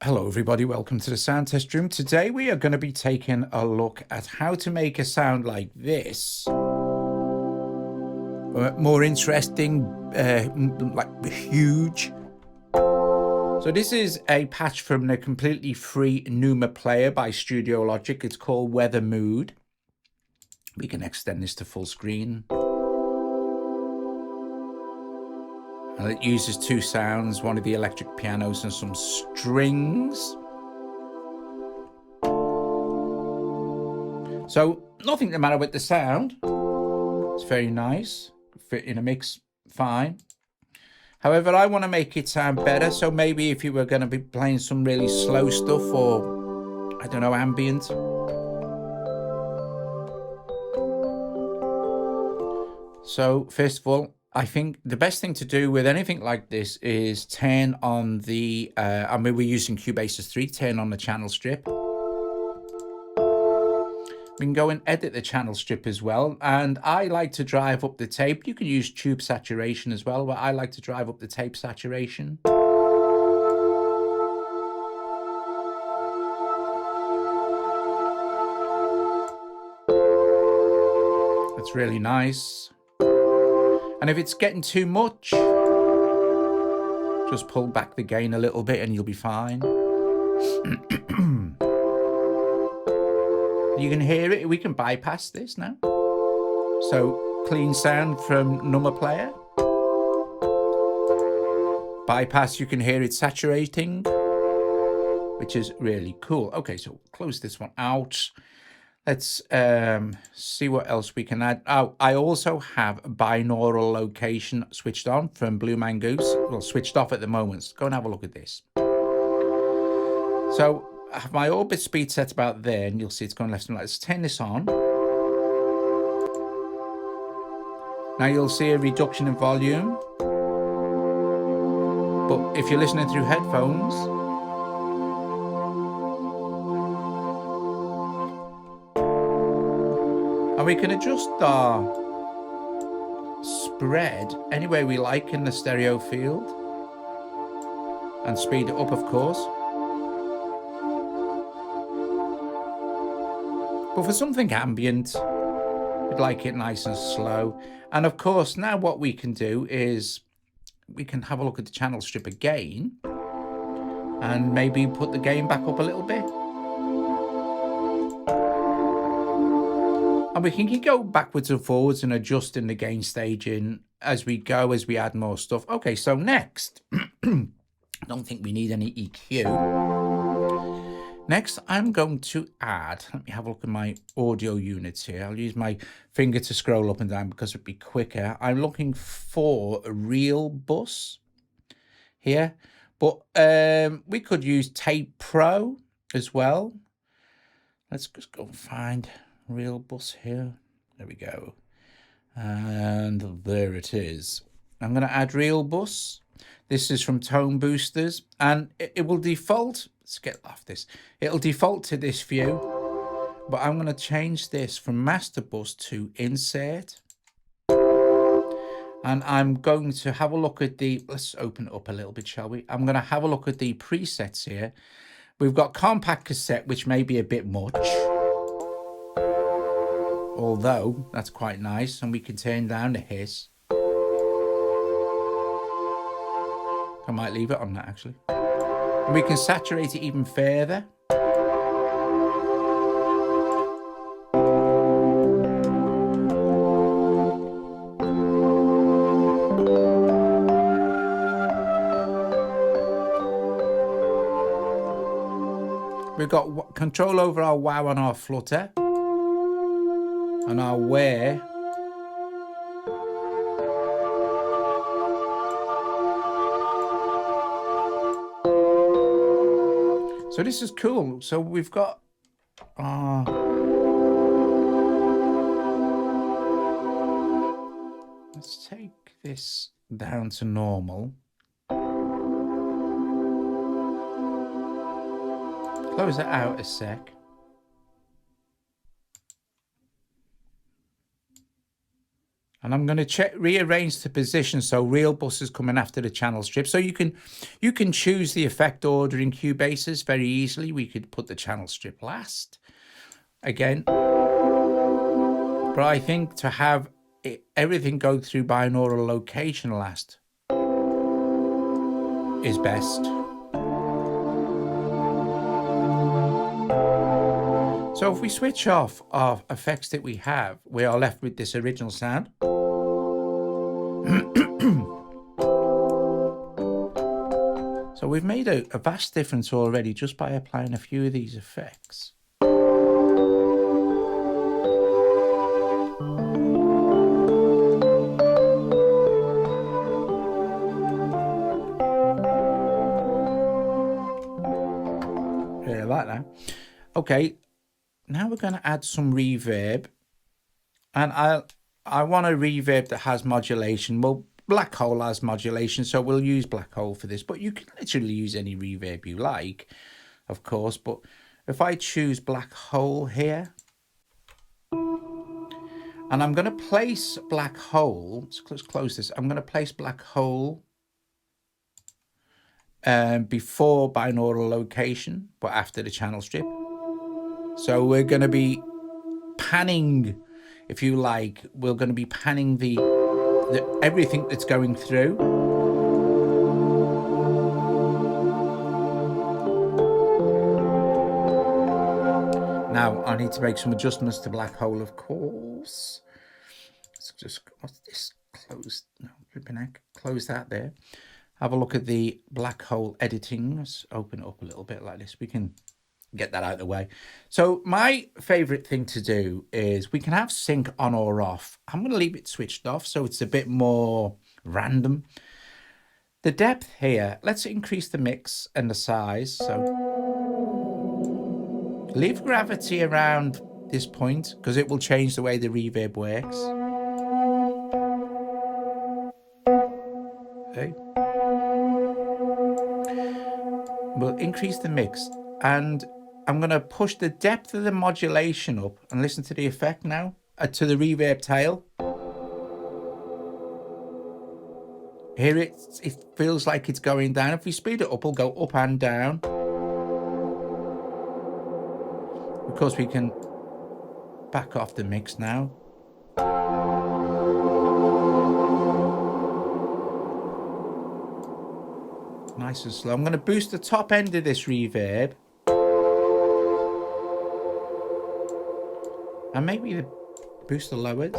Hello everybody, welcome to the sound test room. Today we are going to be taking a look at how to make a sound like this. More interesting, like huge. So this is a patch from the completely free Numa player by Studio Logic. It's called Weather Mood. We can extend this to full screen. And it uses two sounds, one of the electric pianos and some strings. So nothing the matter with the sound. It's very nice, fit in a mix fine. However, I want to make it sound better. So maybe if you were going to be playing some really slow stuff or, I don't know, ambient. So first of all, I think the best thing to do with anything like this is turn on the, I mean, we're using Cubasis 3, turn on the channel strip. We can go and edit the channel strip as well. And I like to drive up the tape. You can use tube saturation as well, but I like to drive up the tape saturation. That's really nice. And if it's getting too much, just pull back the gain a little bit and you'll be fine. You can hear it. We can bypass this now. So clean sound from Numa player. Bypass, you can hear it saturating, which is really cool. Okay, so close this one out. Let's see what else we can add. Oh, I also have Binaural Location switched on from Blue Mongoose. Well, switched off at the moment. So go and have a look at this. So I have my orbit speed set about there, and you'll see it's going left and right. Let's turn this on. Now you'll see a reduction in volume. But if you're listening through headphones, and we can adjust our spread any way we like in the stereo field. And speed it up, of course. But for something ambient, we'd like it nice and slow. And of course, now what we can do is we can have a look at the channel strip again. And maybe put the gain back up a little bit. And we can go backwards and forwards and adjusting the gain staging as we go, as we add more stuff. Okay, so next, I don't think we need any EQ. Next, I'm going to add, let me have a look at my audio units here. I'll use my finger to scroll up and down because it'd be quicker. I'm looking for a real bus here, but we could use Tape Pro as well. Let's just go and find real bus here. There we go. And there it is. I'm going to add real bus. This is from Tone Boosters, and it will default. Let's get off this. It'll default to this view, but I'm going to change this from master bus to insert. And I'm going to have a look at the, let's open it up a little bit, shall we? I'm going to have a look at the presets here. We've got compact cassette, which may be a bit much. Although that's quite nice, and we can turn down the hiss. I might leave it on that actually. And we can saturate it even further. We've got control over our wow and our flutter. And our wear. So this is cool. So we've got let's take this down to normal. Close that out a sec. And I'm going to rearrange the position so real bus is coming after the channel strip. So you can choose the effect order in Cubasis very easily. We could put the channel strip last again. But I think to have everything go through binaural location last is best. So if we switch off our effects that we have, we are left with this original sound. So we've made a vast difference already just by applying a few of these effects. Yeah, like that. Okay, now we're going to add some reverb, and I want a reverb that has modulation. Well, Black Hole has modulation, so we'll use Black Hole for this, but you can literally use any reverb you like, of course. But if I choose Black Hole here, and I'm going to place Black Hole, let's close this. I'm going to place Black Hole before binaural location, but after the channel strip. So we're going to be panning, if you like, we're going to be panning the everything that's going through. Now I need to make some adjustments to Black Hole, of course. Let's just, what's this? Close, no, close that there. Have a look at the Black Hole editing. Let's open it up a little bit like this. We can get that out of the way. So my favorite thing to do is we can have sync on or off. I'm going to leave it switched off so it's a bit more random. The depth here, let's increase the mix and the size. So leave gravity around this point because it will change the way the reverb works. Okay. We'll increase the mix, and I'm going to push the depth of the modulation up and listen to the effect now, to the reverb tail. Here it feels like it's going down. If we speed it up, it'll go up and down. Of course, we can back off the mix now. Nice and slow. I'm going to boost the top end of this reverb. And maybe boost the lowers.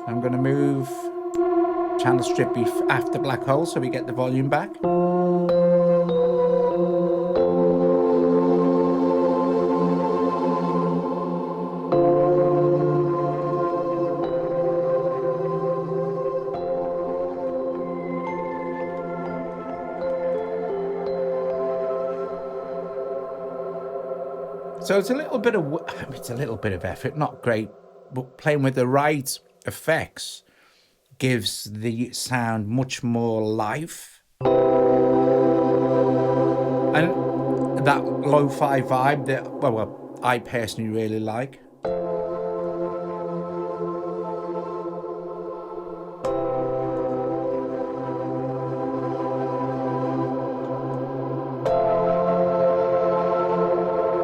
I'm going to move channel strip after Black Hole so we get the volume back. So it's a little bit of effort, not great, but playing with the right effects gives the sound much more life. And that lo-fi vibe that, well, I personally really like.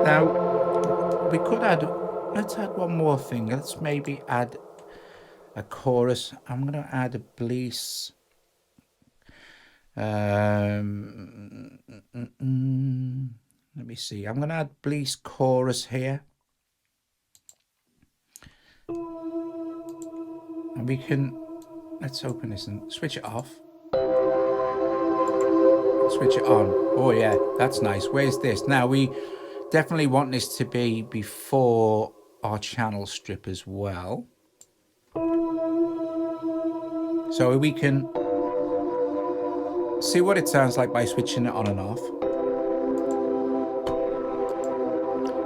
Now, we could let's add one more thing. Let's maybe add a chorus. I'm going to add a bleis. Let me see. I'm going to add bleis chorus here. And we can, let's open this and switch it off. Switch it on. Oh yeah, that's nice. Where's this? Now we definitely want this to be before our channel strip as well. So we can see what it sounds like by switching it on and off.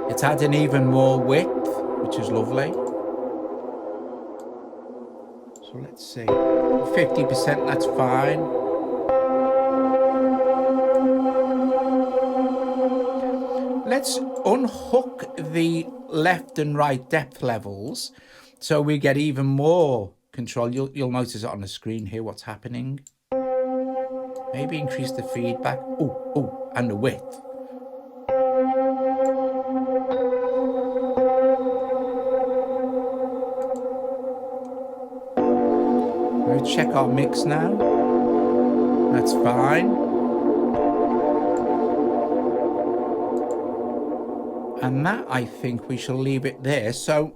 It's adding even more width, which is lovely. So let's see, 50%, that's fine. unhook the left and right depth levels so we get even more control. You'll notice it on the screen here what's happening. Maybe increase the feedback. Oh, and the width. We'll check our mix now. That's fine. And that, I think we shall leave it there. So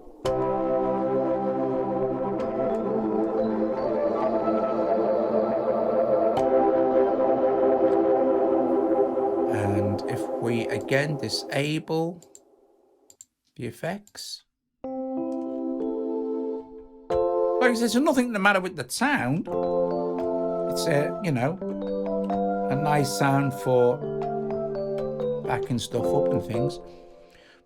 and if we again disable the effects, like I said, there's nothing the matter with the sound. It's a, you know, a nice sound for backing stuff up and things.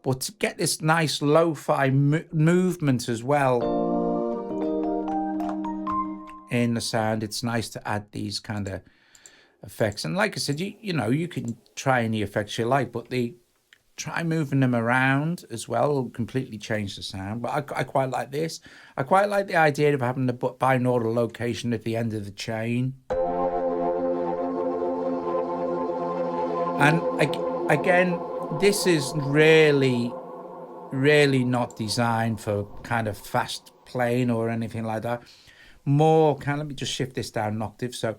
But to get this nice lo-fi movement as well in the sound, it's nice to add these kind of effects. And like I said, you know, you can try any effects you like, but try moving them around as well will completely change the sound. But I quite like this. I quite like the idea of having the binaural location at the end of the chain. And again, this is really not designed for kind of fast playing or anything like that. More kind of, let me just shift this down an octave, so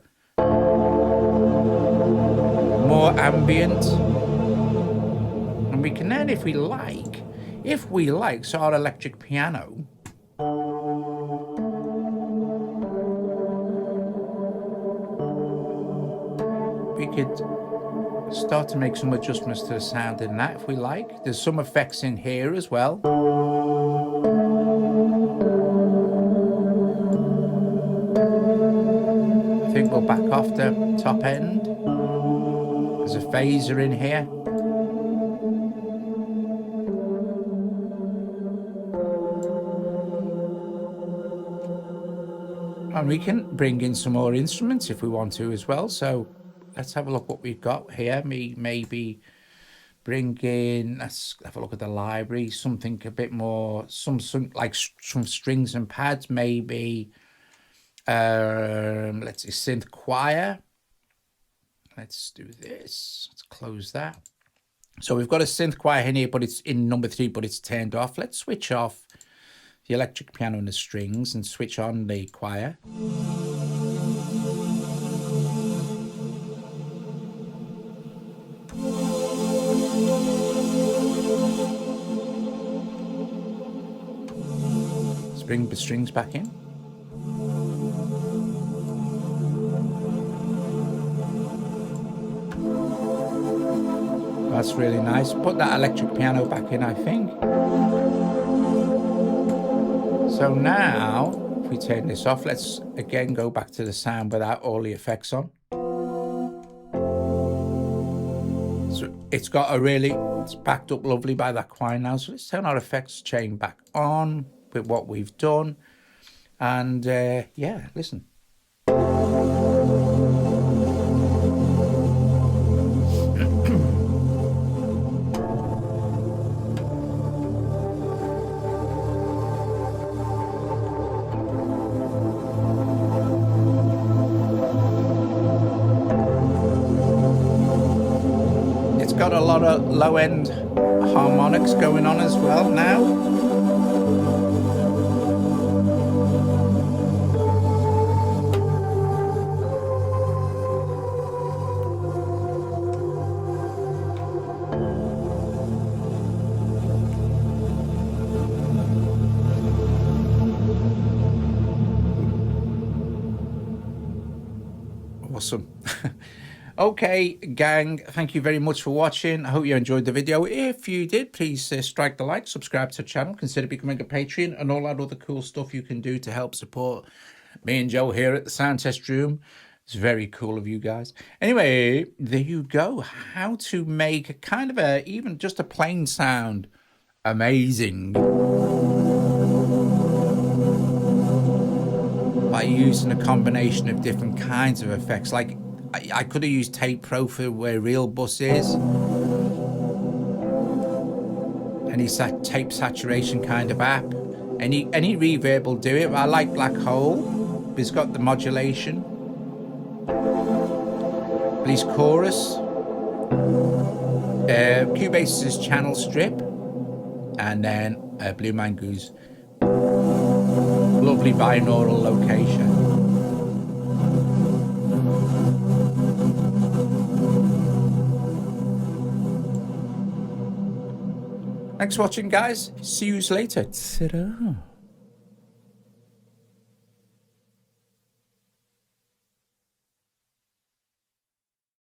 more ambient. And we can then, if we like, so our electric piano, we could start to make some adjustments to the sound in that if we like. There's some effects in here as well. I think we'll back off the top end. There's a phaser in here. And we can bring in some more instruments if we want to as well. So let's have a look what we've got here. Maybe bring in, let's have a look at the library, something a bit more, some like some strings and pads, maybe. Let's see, synth choir. Let's do this. Let's close that. So we've got a synth choir in here, but it's in number 3, but it's turned off. Let's switch off the electric piano and the strings and switch on the choir. Let's bring the strings back in. That's really nice. Put that electric piano back in, I think. So now, if we turn this off, let's again go back to the sound without all the effects on. So it's got it's backed up lovely by that choir now. So let's turn our effects chain back on with what we've done. And yeah, listen. Got a lot of low-end harmonics going on as well now. Awesome. Okay, gang, thank you very much for watching. I hope you enjoyed the video. If you did, please strike the like, subscribe to the channel, consider becoming a Patreon, and all that other cool stuff you can do to help support me and Joe here at the Sound Test Room. It's very cool of you guys. Anyway, there you go. How to make a kind of even just a plain sound amazing by using a combination of different kinds of effects. Like, I could have used Tape Pro for where Real Bus is. any tape saturation kind of app. Any reverb will do it. I like Black Hole. It's got the modulation. Please chorus. Cubasis channel strip, and then Blue Mango's lovely binaural location. Thanks for watching, guys. See you later. Ta-da.